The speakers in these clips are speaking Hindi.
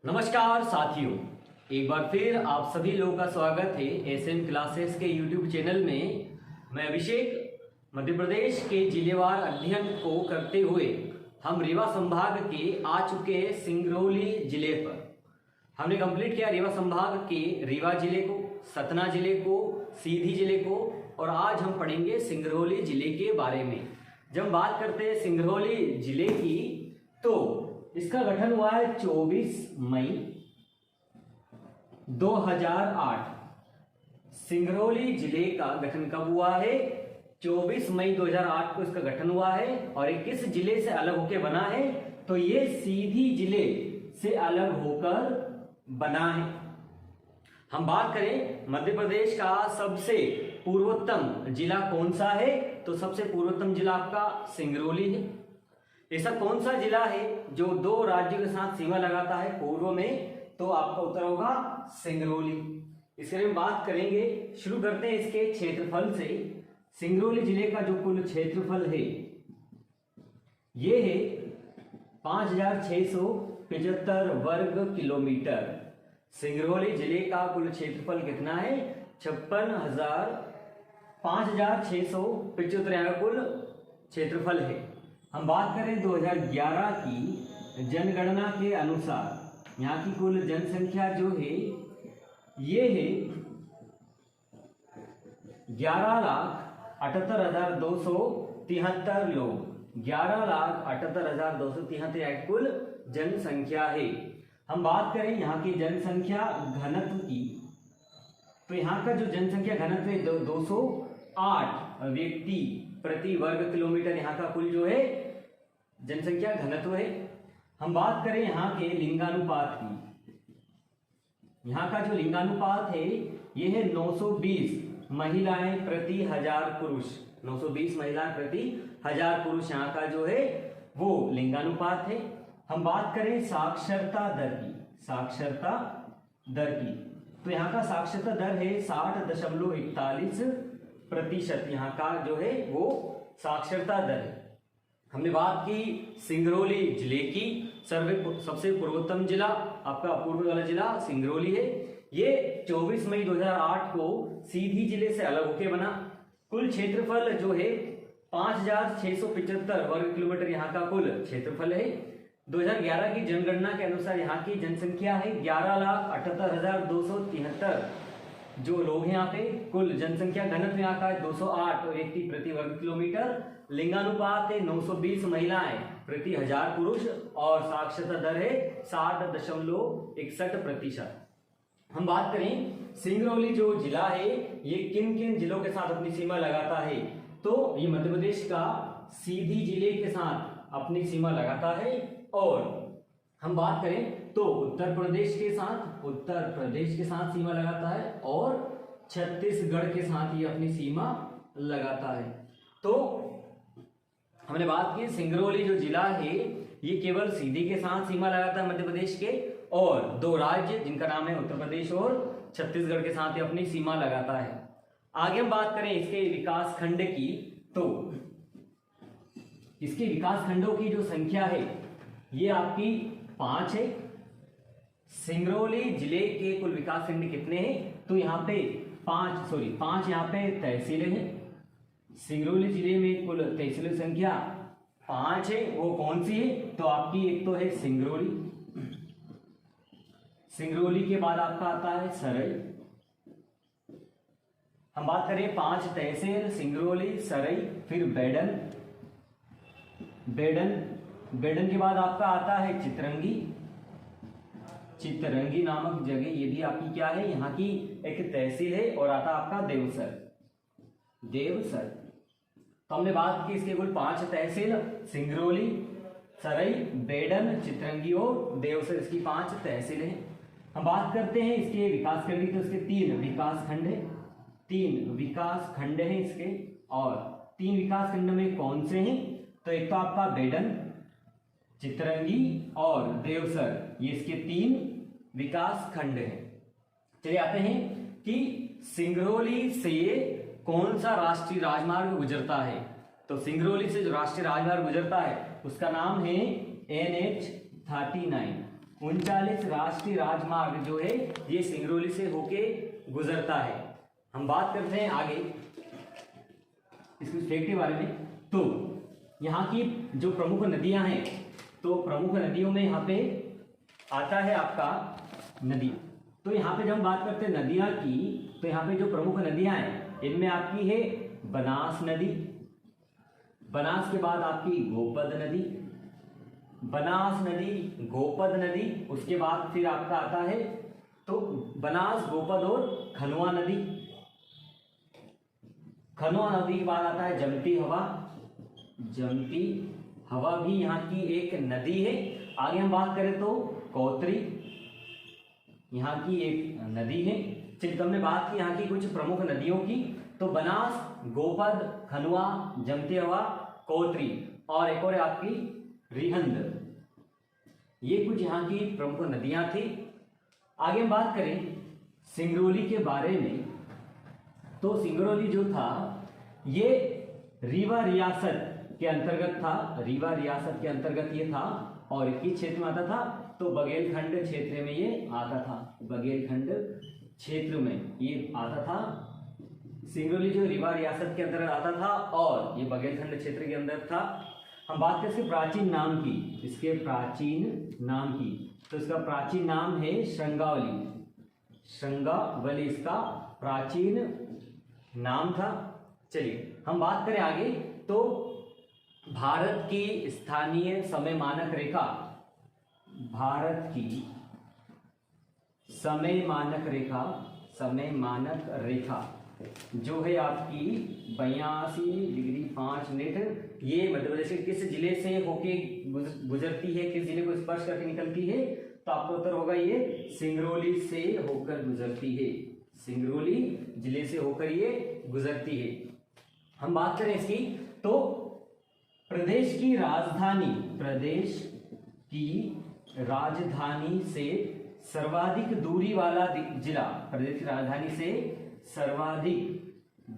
नमस्कार साथियों, एक बार फिर आप सभी लोगों का स्वागत है एसएम क्लासेस के यूट्यूब चैनल में। मैं अभिषेक मध्य प्रदेश के जिलेवार अध्ययन को करते हुए हम रीवा संभाग के आ चुके हैं सिंगरौली जिले पर। हमने कंप्लीट किया रीवा संभाग के रीवा जिले को, सतना जिले को, सीधी जिले को, और आज हम पढ़ेंगे सिंगरौली जिले के बारे में। जब बात करते हैं सिंगरौली जिले की तो इसका गठन हुआ है 24 मई 2008। सिंगरौली जिले का गठन कब हुआ है? 24 मई 2008 को इसका गठन हुआ है। और ये किस जिले से अलग होकर बना है? तो ये सीधी जिले से अलग होकर बना है। हम बात करें मध्य प्रदेश का सबसे पूर्वोत्तम जिला कौन सा है? तो सबसे पूर्वोत्तम जिला आपका सिंगरौली है। ऐसा कौन सा जिला है जो दो राज्यों के साथ सीमा लगाता है पूर्व में? तो आपका उत्तर होगा सिंगरौली। इसके बारे में बात करेंगे। शुरू करते हैं इसके क्षेत्रफल से। सिंगरौली जिले का जो कुल क्षेत्रफल है ये है 5675 वर्ग किलोमीटर। सिंगरौली जिले का कुल क्षेत्रफल कितना है? 5675 यहाँ का कुल क्षेत्रफल है। हम बात करें 2011 की जनगणना के अनुसार यहाँ की कुल जनसंख्या जो है ये है 11,78,273 लोग। 11,78,273 कुल जनसंख्या है। हम बात करें यहाँ की जनसंख्या घनत्व की तो यहाँ का जो जनसंख्या घनत्व है 208 व्यक्ति प्रति वर्ग किलोमीटर यहाँ का कुल जो है जनसंख्या घनत्व है। हम बात करें यहाँ के लिंगानुपात की, यहाँ का जो लिंगानुपात है ये है 920 महिलाएं प्रति 1000 पुरुष। 920 महिलाएं प्रति 1000 पुरुष यहाँ का जो है वो लिंगानुपात है। हम बात करें साक्षरता दर की, साक्षरता दर की तो यहाँ का साक्षरता दर है 60.41%। यहाँ का जो है वो साक्षरता दर है। हमने बात की सिंगरौली जिले की। सबसे पूर्वोत्तम जिला आपका पूर्व वाला जिला सिंगरौली है। ये 24 मई 2008 को सीधी जिले से अलग होकर बना। कुल क्षेत्रफल जो है 5675 वर्ग किलोमीटर यहाँ का कुल क्षेत्रफल है। 2011 की जनगणना के अनुसार यहाँ की जनसंख्या है 11,78,273 जो लोग हैं यहाँ पे। कुल जनसंख्या घनत्व यहाँ का 208 व्यक्ति प्रति वर्ग किलोमीटर। लिंगानुपात है 920 महिलाएं प्रति 1000 पुरुष और साक्षरता दर है 60.61%। हम बात करें सिंगरौली जो जिला है ये किन किन जिलों के साथ अपनी सीमा लगाता है? तो ये मध्य प्रदेश का सीधी जिले के साथ अपनी सीमा लगाता है। और हम बात करें तो उत्तर प्रदेश के साथ सीमा लगाता है और छत्तीसगढ़ के साथ ये अपनी सीमा लगाता है। तो हमने बात की सिंगरौली जो जिला है ये केवल सीधी के साथ सीमा लगाता है मध्य प्रदेश के, और दो राज्य जिनका नाम है उत्तर प्रदेश और छत्तीसगढ़ के साथ ये अपनी सीमा लगाता है। आगे हम बात करें इसके विकास खंड की तो इसके विकास खंडों की जो संख्या है ये आपकी 5 है। सिंगरौली जिले के कुल विकास खंड कितने हैं? तो यहाँ पे 5 यहाँ पे तहसीलें हैं। सिंगरौली जिले में कुल तहसीलों संख्या 5 है। वो कौन सी है? तो आपकी एक तो है सिंगरौली, सिंगरौली के बाद आपका आता है सरई। हम बात करें 5 तहसील सिंगरौली, सरई, फिर बेडन के बाद आपका आता है चितरंगी नामक जगह। ये भी आपकी क्या है? यहाँ की एक तहसील है। और आता आपका देवसर। तो हमने बात की इसके कुल 5 तहसील सिंगरौली, सरई, बेडन, चितरंगी और देवसर, इसकी 5 तहसील हैं। हम बात करते हैं इसके विकास खंड की तो इसके 3 विकास खंड है। 3 विकास खंड है इसके। और 3 विकास खंड में कौन से हैं? तो एक तो आपका बेडन, चितरंगी और देवसर, ये इसके 3 विकास खंड हैं। चलिए आते हैं कि सिंगरौली से कौन सा राष्ट्रीय राजमार्ग गुजरता है। तो सिंगरौली से जो राष्ट्रीय राजमार्ग गुजरता है उसका नाम है NH39। 39 राष्ट्रीय राजमार्ग जो है ये सिंगरौली से होके गुजरता है। हम बात करते हैं आगे इसके स्टेट के बारे में। तो यहाँ की जो प्रमुख नदियां हैं, तो प्रमुख नदियों में यहाँ पे आता है आपका नदी। तो यहाँ पे जब हम बात करते हैं नदियां की, तो यहाँ पे जो प्रमुख नदियां हैं इनमें आपकी है बनास नदी, बनास के बाद आपकी गोपद नदी, बनास नदी, गोपद नदी, उसके बाद फिर आपका आता है तो बनास, गोपद और खनुआ नदी, खनुआ नदी के बाद आता है जमती हवा, जमती हवा भी यहाँ की एक नदी है। आगे हम बात करें तो कौतरी यहाँ की एक नदी है। चलिए, तो हमने बात की यहाँ की कुछ प्रमुख नदियों की, तो बनास, गोपद, खनुआ, जमती हवा, कौतरी और एक और आपकी रिहंद, ये कुछ यहाँ की प्रमुख नदियां थी। आगे हम बात करें सिंगरौली के बारे में, तो सिंगरौली जो था ये रीवा रियासत के अंतर्गत था, रीवा रियासत के अंतर्गत ये था और किस क्षेत्र में आता था, तो बघेलखंड क्षेत्र में ये आता था, बघेलखंड क्षेत्र में ये आता था। सिंगरौली जो रीवा रियासत के अंतर्गत आता था और ये बघेलखंड क्षेत्र के अंदर था। हम बात करें इसके प्राचीन नाम की, इसके प्राचीन नाम की, तो इसका प्राचीन नाम है श्रृंगावली, श्रृंगावली इसका प्राचीन नाम था। चलिए हम बात करें आगे, तो भारत की स्थानीय समय मानक रेखा, भारत की समय मानक रेखा, समय मानक रेखा जो है आपकी 82°5', ये मध्य प्रदेश के किस जिले से होके गुजरती है, किस जिले को स्पर्श करके निकलती है, तो आपका उत्तर होगा ये सिंगरौली से होकर गुजरती है, सिंगरौली जिले से होकर ये गुजरती है। हम बात करें इसकी, तो प्रदेश की राजधानी, प्रदेश की राजधानी से सर्वाधिक दूरी वाला जिला, प्रदेश की राजधानी से सर्वाधिक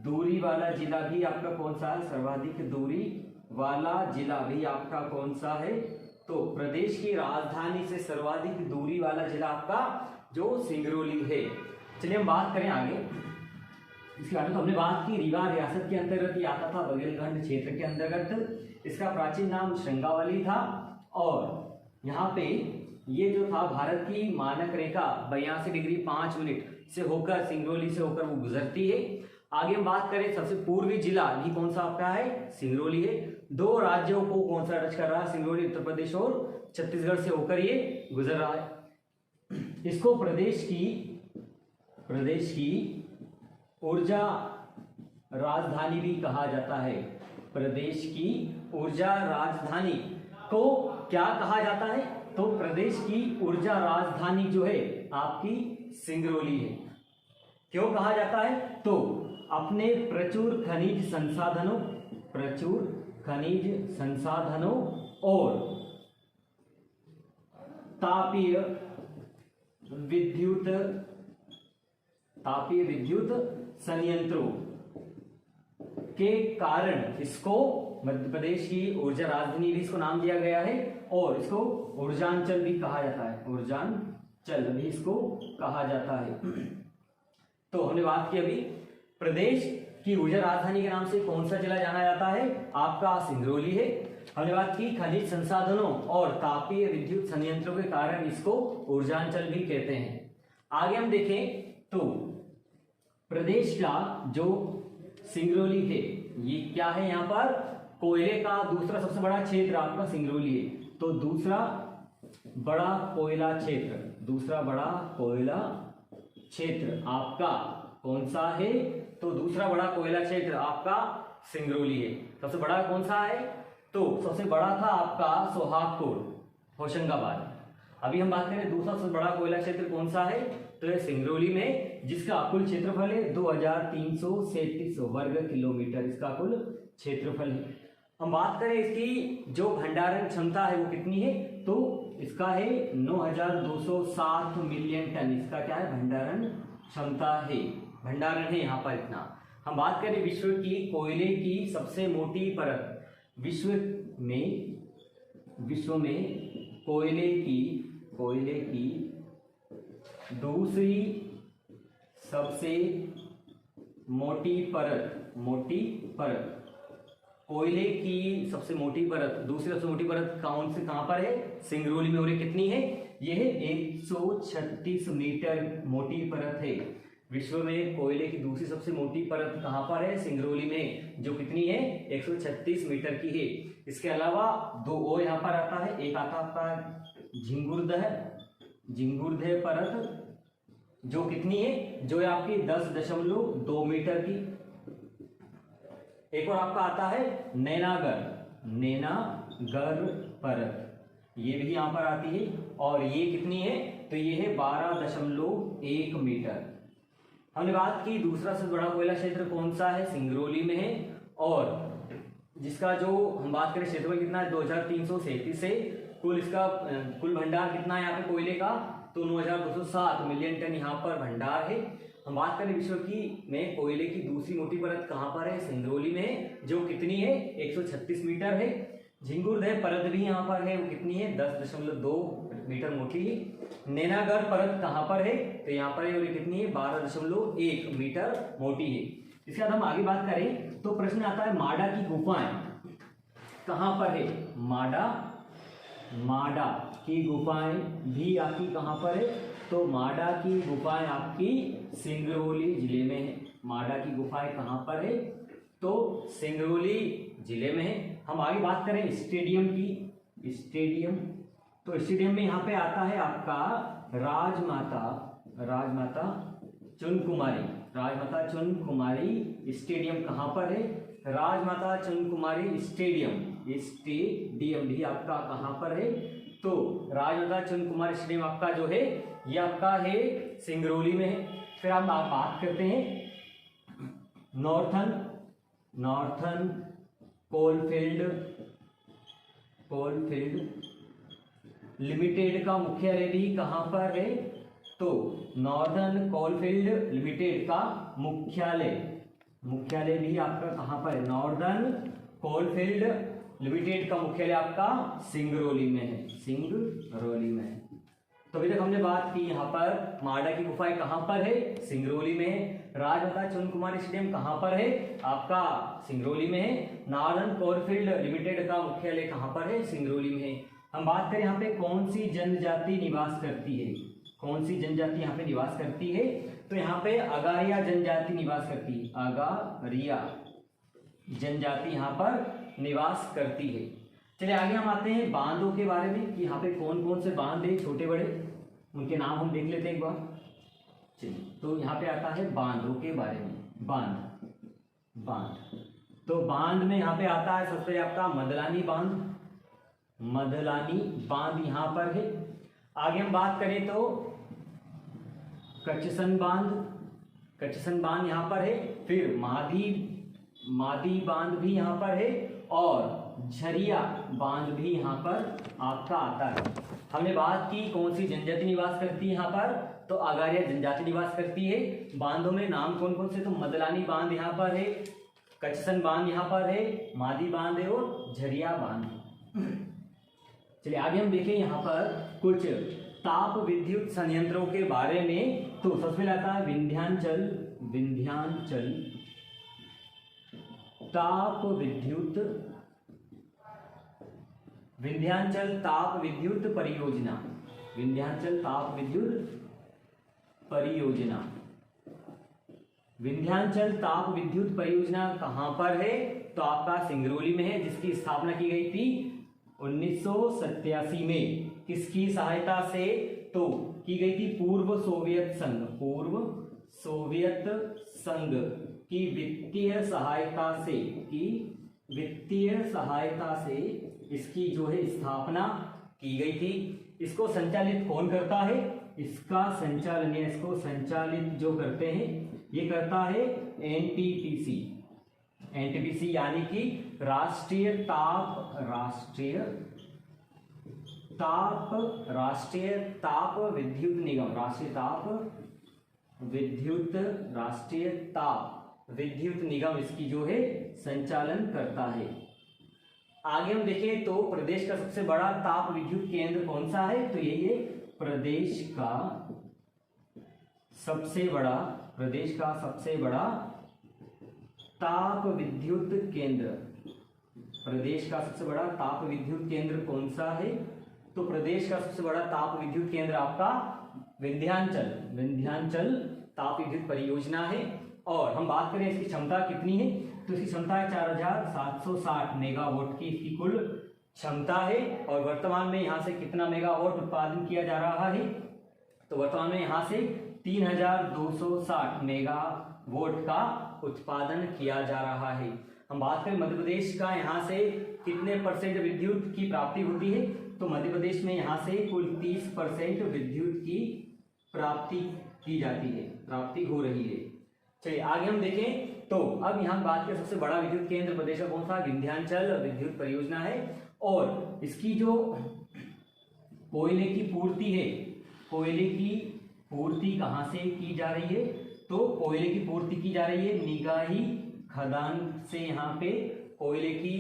दूरी वाला जिला भी आपका कौन सा है, सर्वाधिक दूरी वाला जिला भी आपका कौन सा है, तो प्रदेश की राजधानी से सर्वाधिक दूरी वाला जिला आपका जो सिंगरौली है। चलिए हम बात करें आगे इसके बारे में। तो हमने बात की रीवा रियासत के अंतर्गत ये आता था, बघेलखंड क्षेत्र के अंतर्गत, इसका प्राचीन नाम श्रृंगावली था और यहाँ पे ये जो था भारत की मानक रेखा 82°5' से होकर सिंगरौली से होकर वो गुजरती है। आगे हम बात करें सबसे पूर्वी जिला भी कौन सा आपका है, सिंगरौली है। दो राज्यों को कौन सा टच कर रहा है, सिंगरौली उत्तर प्रदेश और छत्तीसगढ़ से होकर ये गुजर रहा है। इसको प्रदेश की ऊर्जा राजधानी भी कहा जाता है, प्रदेश की ऊर्जा राजधानी को क्या कहा जाता है, तो प्रदेश की ऊर्जा राजधानी जो है आपकी सिंगरौली है। क्यों कहा जाता है, तो अपने प्रचुर खनिज संसाधनों, प्रचुर खनिज संसाधनों और तापीय विद्युत संयंत्रों के कारण इसको मध्य प्रदेश की ऊर्जा राजधानी भी इसको नाम दिया गया है और इसको ऊर्जांचल भी कहा जाता है, ऊर्जांचल भी इसको कहा जाता है। तो हमने बात की अभी प्रदेश की ऊर्जा राजधानी के नाम से कौन सा जिला जाना जाता है, आपका सिंगरौली है। हमने बात की खनिज संसाधनों और तापीय विद्युत संयंत्रों के कारण इसको ऊर्जांचल भी कहते हैं। आगे हम देखें तो प्रदेश का जो सिंगरौली है ये क्या है, यहाँ पर कोयले का दूसरा सबसे बड़ा क्षेत्र आपका सिंगरौली है। तो दूसरा बड़ा कोयला क्षेत्र आपका कौन सा है, तो दूसरा बड़ा कोयला क्षेत्र आपका सिंगरौली है। सबसे बड़ा कौन सा है, तो सबसे बड़ा था आपका सोहागपुर, होशंगाबाद। अभी हम बात करें दूसरा सबसे बड़ा कोयला क्षेत्र कौन सा है, तो ये सिंगरौली में, जिसका कुल क्षेत्रफल है 2337 वर्ग किलोमीटर, इसका कुल क्षेत्रफल है। हम बात करें इसकी जो भंडारण क्षमता है वो कितनी है, तो इसका है 9260 मिलियन टन, इसका क्या है भंडारण क्षमता है, भंडारण है यहाँ पर इतना। हम बात करें विश्व की कोयले की सबसे मोटी परत, विश्व में कोयले की कोयले की दूसरी सबसे मोटी परत, कोयले की सबसे मोटी परत, दूसरी सबसे मोटी परत कौन से कहां पर है? सिंगरौली में। और ये कितनी है? यह 136 मीटर मोटी परत है। विश्व में कोयले की दूसरी सबसे मोटी परत कहां पर है? सिंगरौली में, जो कितनी है? 136 मीटर की है। इसके अलावा दो और यहां पर आता है, एक आता आपका झिंगुरदेह परत, जो कितनी है? जो है आपकी 10.2 मीटर की। एक और आपका आता है नैनागर परत, ये भी यहां पर आती है, और ये कितनी है? तो ये है 12.1 मीटर। हमने बात की दूसरा सबसे बड़ा कोयला क्षेत्र कौन सा है? सिंगरौली में है, और जिसका जो हम बात करें क्षेत्रफल कितना है? 2337 है। कुल भंडार कितना है यहाँ पे कोयले का? तो 9207 मिलियन टन यहाँ पर भंडार है। हम बात करें विश्व की में कोयले की दूसरी मोटी परत कहाँ पर है? सिंगरौली में, जो कितनी है? 136 मीटर है। झिंगुरदेह परत भी यहाँ पर है, वो कितनी है? 10.2 मीटर मोटी है। नैनागर परत कहाँ पर है? तो यहाँ पर है, और कितनी है? 12.1 मीटर मोटी है। इसके बाद हम आगे बात करें तो प्रश्न आता है माडा की गुफाएं कहाँ पर है? माडा की गुफाएं भी आपकी कहाँ पर है? तो माडा की गुफाएं आपकी सिंगरौली जिले में है। माडा की गुफाएं कहाँ पर है? तो सिंगरौली जिले में है। हम आगे बात करें स्टेडियम की, तो स्टेडियम में यहाँ पे आता है आपका राजमाता चुनकुमारी स्टेडियम कहाँ पर है? राजमाता चुनकुमारी स्टेडियम भी आपका कहाँ पर है? तो राजमाता चुनकुमारी स्टेडियम आपका जो है ये आपका है सिंगरौली में है। फिर हम बात करते हैं नॉर्थन कोलफील्ड लिमिटेड का मुख्यालय भी कहाँ पर है? तो नॉर्दर्न कोलफील्ड लिमिटेड का मुख्यालय भी आपका कहाँ पर है? नॉर्दर्न कोलफील्ड लिमिटेड का मुख्यालय आपका सिंगरौली में है। तो अभी तक हमने बात की यहाँ पर माडा की गुफाएं कहाँ पर है? सिंगरौली में है। राजमाता चुनकुमारी स्टेडियम कहाँ पर है? आपका सिंगरौली में है। नॉर्दर्न कोलफील्ड लिमिटेड का मुख्यालय कहाँ पर है? सिंगरौली में है। हम बात करें यहाँ पे कौन सी जनजाति निवास करती है? यहाँ पे निवास करती है? तो यहाँ पे अगारिया जनजाति निवास करती है। अगारिया जनजाति यहाँ पर निवास करती है। चलिए आगे हम आते हैं बांधों के बारे में कि यहाँ पे कौन कौन से बांध है छोटे बड़े, उनके नाम हम देख लेते हैं एक बार। चलिए, तो यहाँ पे आता है बांधों के बारे में। बांध तो बांध में यहाँ पे आता है सबसे आपका मदलानी बांध यहाँ पर है। आगे हम बात करें तो कचसन बांध यहाँ पर है। फिर मादी बांध भी यहाँ पर है, और झरिया बांध भी यहाँ पर आपका आता है। हमने बात की कौन सी जनजाति निवास करती है यहाँ पर? तो अगारिया जनजाति निवास करती है। बांधों में नाम कौन कौन से? तो मदलानी बांध यहाँ पर है, कचसन बांध यहाँ पर है, मादी बांध है और झरिया बांध है। चलिए आगे हम देखें यहाँ पर कुछ ताप विद्युत संयंत्रों के बारे में। तो सबसे पहले आता है विंध्याचल ताप विद्युत परियोजना। विंध्याचल ताप विद्युत परियोजना कहां पर है? तो आपका सिंगरौली में है, जिसकी स्थापना की गई थी 1987 में। किसकी सहायता से? तो की गई थी पूर्व सोवियत संघ की वित्तीय सहायता से इसकी जो है स्थापना की गई थी। इसको संचालित कौन करता है? इसको संचालित जो करते हैं ये करता है एनटीपीसी यानी कि राष्ट्रीय ताप विद्युत निगम। राष्ट्रीय ताप विद्युत निगम इसकी जो है संचालन करता है। आगे हम देखें तो प्रदेश का सबसे बड़ा ताप विद्युत केंद्र कौन सा है? तो यही है प्रदेश का सबसे बड़ा ताप विद्युत केंद्र, प्रदेश का सबसे बड़ा ताप विद्युत केंद्र कौन सा है? तो प्रदेश का सबसे बड़ा ताप विद्युत केंद्र आपका विंध्याचल ताप विद्युत परियोजना है। और हम बात करें इसकी क्षमता कितनी है, तो इसकी क्षमता है 4760 मेगावाट की इसकी कुल क्षमता है। और वर्तमान में यहाँ से कितना मेगावाट उत्पादन किया जा रहा है? तो वर्तमान में यहाँ से 3260 मेगावाट का उत्पादन किया जा रहा है। हम बात करें मध्य प्रदेश का, यहाँ से कितने परसेंट विद्युत की प्राप्ति होती है? तो मध्य प्रदेश में यहाँ से कुल 30% विद्युत की प्राप्ति की जाती है, प्राप्ति हो रही है। चलिए आगे हम देखें। तो अब यहाँ बात करें सबसे बड़ा विद्युत केंद्र प्रदेश का कौन सा? विंध्याचल विद्युत परियोजना है। और इसकी जो कोयले की पूर्ति है, कोयले की पूर्ति कहाँ से की जा रही है? तो कोयले की पूर्ति की जा रही है निगाही खदान से। यहाँ पे कोयले की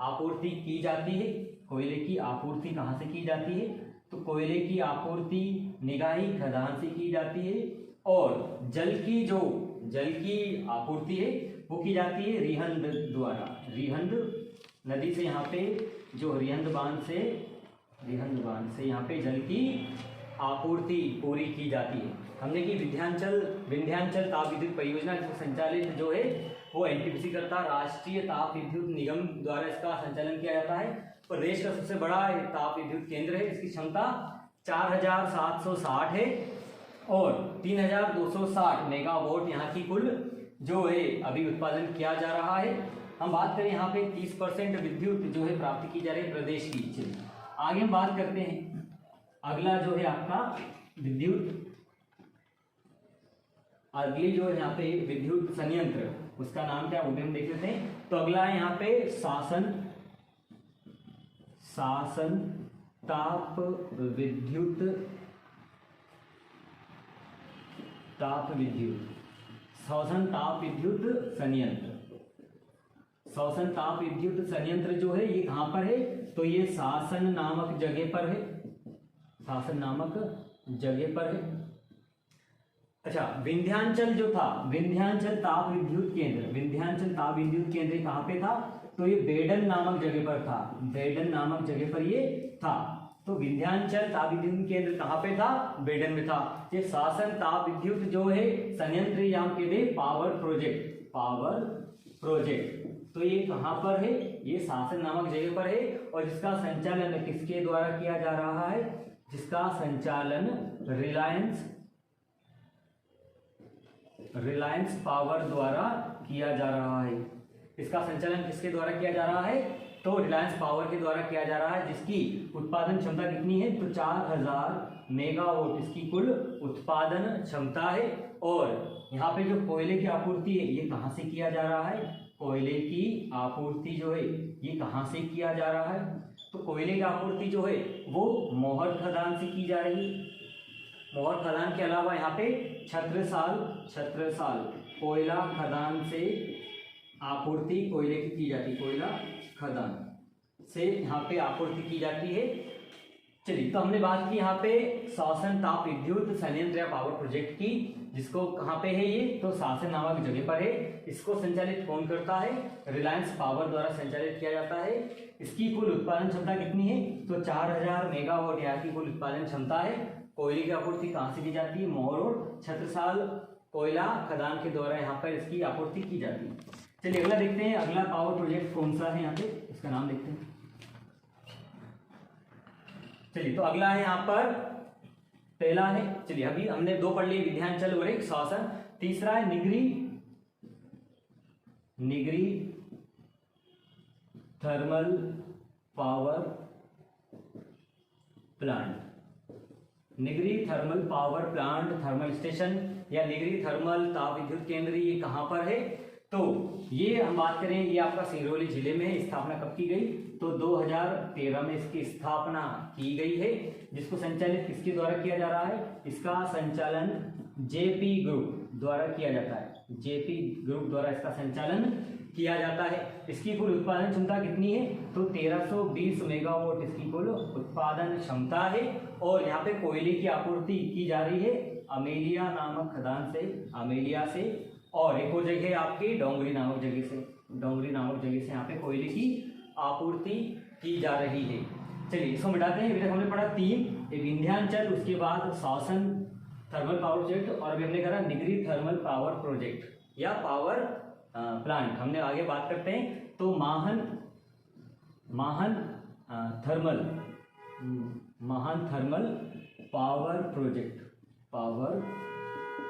आपूर्ति की जाती है। कोयले की आपूर्ति कहाँ से की जाती है? तो कोयले की आपूर्ति निगाही खदान से की जाती है। और जल की आपूर्ति है वो की जाती है रिहंद द्वारा। रिहंद नदी से यहाँ पे जो रिहंद बांध से यहाँ पे जल की आपूर्ति पूरी की जाती है। हमने की विंध्याचल ताप विद्युत परियोजना जिसको संचालित जो है वो एनटीपीसी करता, राष्ट्रीय ताप विद्युत निगम द्वारा इसका संचालन किया जाता है। प्रदेश का सबसे बड़ा ताप विद्युत केंद्र है। इसकी क्षमता 4760 है और 3260 मेगावाट यहाँ की कुल जो है अभी उत्पादन किया जा रहा है। हम बात करें यहाँ पे 30% विद्युत जो है प्राप्ति की जा रही है प्रदेश की। चलिए आगे हम बात करते हैं। अगला जो है आपका अगली जो है यहाँ पे विद्युत संयंत्र, उसका नाम क्या, वो भी हम देख लेते हैं। तो अगला है यहाँ पे शासन ताप विद्युत शासन ताप विद्युत संयंत्र। शासन ताप विद्युत संयंत्र जो है ये कहाँ पर है? तो ये शासन नामक जगह पर है। शासन नामक जगह पर है। अच्छा, विंध्याचल जो था, विंध्याचल ताप विद्युत केंद्र कहाँ पे था? तो ये बेडन नामक जगह पर था। बेडन नामक जगह पर ये था। तो विंध्याचल ताप विद्युत केंद्र कहाँ पे था? बेडन में था। ये शासन ताप विद्युत जो है संयंत्र यहाँ के पावर प्रोजेक्ट तो ये कहाँ पर है? ये शासन नामक जगह पर है। और जिसका संचालन किसके द्वारा किया जा रहा है? जिसका संचालन रिलायंस पावर द्वारा किया जा रहा है। इसका संचालन किसके द्वारा किया जा रहा है? तो रिलायंस पावर के द्वारा किया जा रहा है, जिसकी उत्पादन क्षमता कितनी है? तो 4000 मेगावाट इसकी कुल उत्पादन क्षमता है। और यहाँ पे जो कोयले की आपूर्ति है ये कहाँ से किया जा रहा है? कोयले की आपूर्ति जो है ये कहाँ से किया जा रहा है? तो कोयले की आपूर्ति जो है वो मोहर खदान से की जा रही है। मोहर खदान के अलावा यहाँ पे छत्रसाल कोयला खदान से आपूर्ति कोयले की जाती है। कोयला खदान से यहाँ पे आपूर्ति की जाती है। चलिए, तो हमने बात की यहाँ पे शासन ताप विद्युत संयंत्र या पावर प्रोजेक्ट की, जिसको कहाँ पे है ये? तो शासन नामक जगह पर है। इसको संचालित कौन करता है? रिलायंस पावर द्वारा संचालित किया जाता है। इसकी कुल उत्पादन क्षमता कितनी है? तो 4000 मेगावाट यहाँ की कुल उत्पादन क्षमता है। कोयले की आपूर्ति कहाँ से की जाती है? मोहर और छत्रसाल कोयला खदान के द्वारा यहाँ पर इसकी आपूर्ति की जाती है। चलिए अगला देखते हैं। अगला पावर प्रोजेक्ट कौन सा है यहाँ पे, इसका नाम देखते हैं। चलिए, तो अगला है यहाँ पर पहला है, चलिए अभी हमने दो पढ़ लिए, विंध्याचल और एक शासन। तीसरा है Nigri thermal power plant. Nigri thermal power plant, thermal station या निगरी थर्मल ताप विद्युत केंद्र ये कहाँ पर है? तो ये हम बात करें, ये आपका सिंगरौली जिले में स्थापना कब की गई? तो 2013 में इसकी स्थापना की गई है। जिसको संचालित किसके द्वारा किया जा रहा है? इसका संचालन जेपी ग्रुप द्वारा किया जाता है। जेपी ग्रुप द्वारा इसका संचालन किया जाता है। इसकी कुल उत्पादन क्षमता कितनी है? तो 1320 मेगावाट इसकी कुल उत्पादन क्षमता है। और यहाँ पे कोयले की आपूर्ति की जा रही है अमेलिया नामक खदान से, अमेलिया से, और एक और जगह है आपकी डोंगरी नामक जगह से, डोंगरी नामक जगह से यहाँ पे कोयले की आपूर्ति की जा रही है। चलिए इसको मिटाते हैं। अभी तक हमने पढ़ा 3, एक विंध्याचल, उसके बाद शासन थर्मल पावर प्रोजेक्ट, और अभी हमने करा निगरी थर्मल पावर प्रोजेक्ट या पावर प्लांट। हमने आगे बात करते हैं तो माहन थर्मल पावर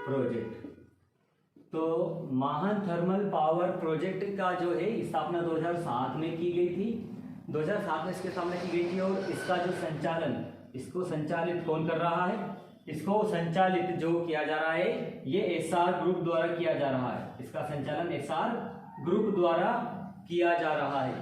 प्रोजेक्ट, तो माहन थर्मल पावर प्रोजेक्ट का जो है स्थापना 2007 में की गई थी, 2007 में इसकी स्थापना की गई थी। और इसका जो संचालन, इसको संचालित कौन कर रहा है? इसको संचालित जो किया जा रहा है ये एसआर ग्रुप द्वारा किया जा रहा है। इसका संचालन एसआर ग्रुप द्वारा किया जा रहा है।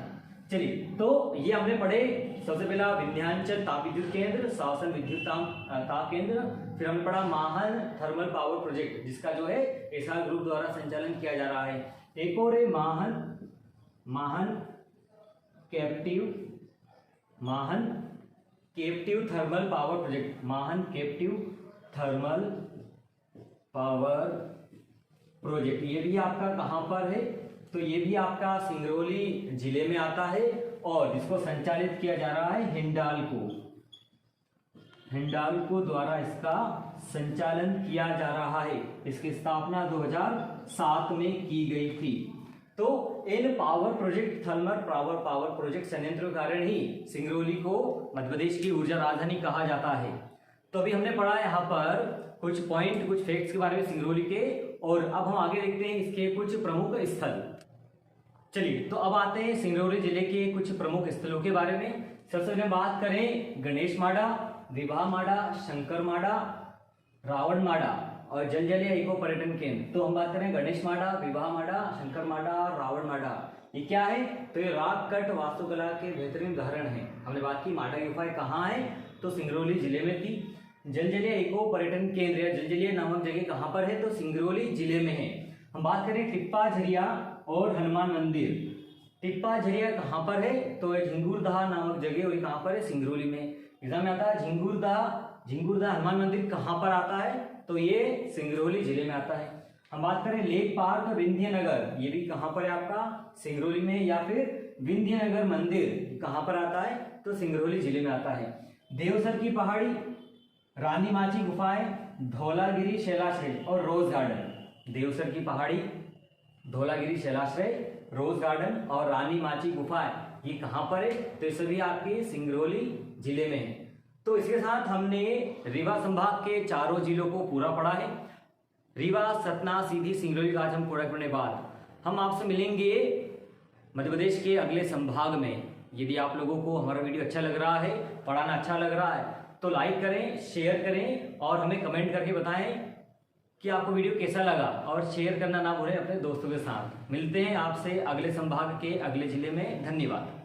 चलिए तो ये हमने पढ़े, सबसे पहला विंध्याचल ताप विद्युत केंद्र, शासन विद्युत ताप केंद्र, फिर हमने पढ़ा माहन थर्मल पावर प्रोजेक्ट जिसका जो है एसआर ग्रुप द्वारा संचालन किया जा रहा है। एक और है माहन कैप्टिव थर्मल पावर प्रोजेक्ट, माहन कैप्टिव थर्मल पावर प्रोजेक्ट। ये भी आपका कहां पर है? तो ये भी आपका सिंगरौली जिले में आता है और जिसको संचालित किया जा रहा है हिंडाल्को द्वारा इसका संचालन किया जा रहा है। इसकी स्थापना 2007 में की गई थी। तो इन power project, thermal power project संयंत्रों के कारण ही सिंगरौली को मध्य प्रदेश की ऊर्जा राजधानी कहा जाता है। तो अभी हमने पढ़ा यहाँ पर कुछ पॉइंट, कुछ फैक्ट्स के बारे में सिंगरौली के, और अब हम आगे देखते हैं इसके कुछ प्रमुख स्थल। चलिए तो अब आते हैं सिंगरौली जिले के कुछ प्रमुख स्थलों के बारे में। सबसे पहले बात करें गणेश माड़ा, विवाह माड़ा, शंकर माड़ा, रावण माड़ा और जलजलीय इको पर्यटन केंद्र। तो हम बात करें गणेश माड़ा, विवाह माड़ा, शंकर माड़ा, रावण माड़ा। ये क्या है? तो ये राग कट वास्तुकला के बेहतरीन उदाहरण है। हमने बात की माड़ा गुफाएं कहाँ है? तो सिंगरौली जिले में थी। जलजलीय इको पर्यटन केंद्र या जलजलीय नामक जगह कहाँ पर है? तो सिंगरौली जिले में है। हम बात करें टिप्पा झरिया और हनुमान मंदिर। टिप्पा झरिया कहाँ पर है? तो झिंगुरदह नामक जगह, और कहाँ पर है? सिंगरौली में। एग्जाम में आता है झिंगुरदह हनुमान मंदिर कहाँ पर आता है? तो ये सिंगरौली जिले में आता है। हम बात करें लेक पार्क विंध्यनगर, ये भी कहाँ पर है आपका? सिंगरौली में। या फिर विंध्यनगर मंदिर कहाँ पर आता है? तो सिंगरौली जिले में आता है। देवसर की पहाड़ी, रानी माची गुफाएं, धौलागिरी शैलाश्रय और रोज गार्डन। देवसर की पहाड़ी, धौलागिरी शैलाश्रय, रोज गार्डन और रानी माची गुफाएं ये कहाँ पर है? तो ये सभी आपके सिंगरौली जिले में है। तो इसके साथ हमने रीवा संभाग के चारों जिलों को पूरा पढ़ा है। रीवा, सतना, सीधी, सिंगरौली का आज हम पूरा करने बाद हम आपसे मिलेंगे मध्य प्रदेश के अगले संभाग में। यदि आप लोगों को हमारा वीडियो अच्छा लग रहा है, पढ़ाना अच्छा लग रहा है, तो लाइक करें, शेयर करें और हमें कमेंट करके बताएं कि आपको वीडियो कैसा लगा, और शेयर करना ना भूलें अपने दोस्तों के साथ। मिलते हैं आपसे अगले संभाग के अगले जिले में। धन्यवाद।